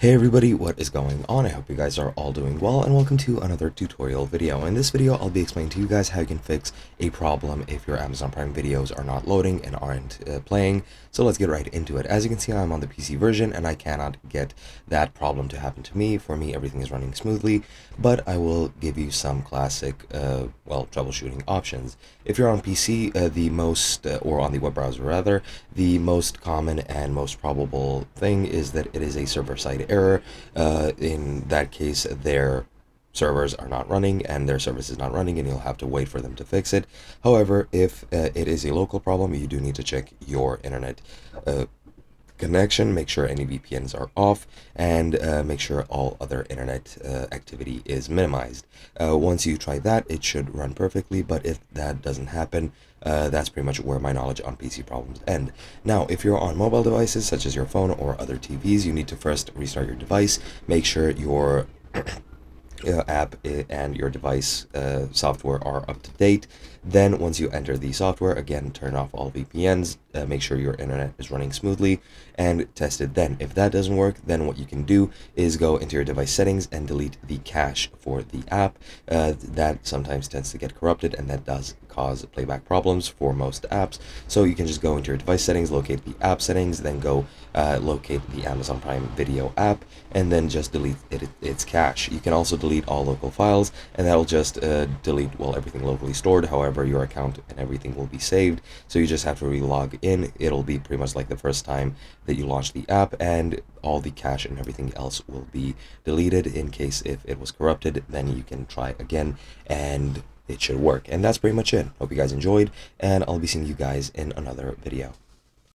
Hey everybody, what is going on? I hope you guys are all doing well, and welcome to another tutorial video. In this video, I'll be explaining to you guys how you can fix a problem if your Amazon Prime videos are not loading and aren't playing. So let's get right into it. As you can see, I'm on the PC version and I cannot get that problem to happen to me. For me, everything is running smoothly, but I will give you some classic, troubleshooting options. If you're on PC, or on the web browser rather, the most common and most probable thing is that it is a server-side error. In that case, their servers are not running and their service is not running, and you'll have to wait for them to fix it. However, if it is a local problem, you do need to check your internet connection, make sure any VPNs are off, and make sure all other internet activity is minimized. Once you try that, it should run perfectly, but if that doesn't happen, that's pretty much where my knowledge on PC problems end. Now, if you're on mobile devices, such as your phone or other TVs, you need to first restart your device, make sure your app and your device software are up to date. Then once you enter the software, again, turn off all VPNs, make sure your internet is running smoothly, and test it then. If that doesn't work, then what you can do is go into your device settings and delete the cache for the app. That sometimes tends to get corrupted, and that does cause playback problems for most apps. So you can just go into your device settings, locate the app settings, then go locate the Amazon Prime Video app, and then just delete its cache. You can also delete all local files, and that'll just delete, well, everything locally stored. However, your account and everything will be saved, so you just have to re-log in. It'll be pretty much like the first time that you launch the app, and all the cache and everything else will be deleted. In case if it was corrupted, then you can try again and it should work. And that's pretty much it. Hope you guys enjoyed, and I'll be seeing you guys in another video.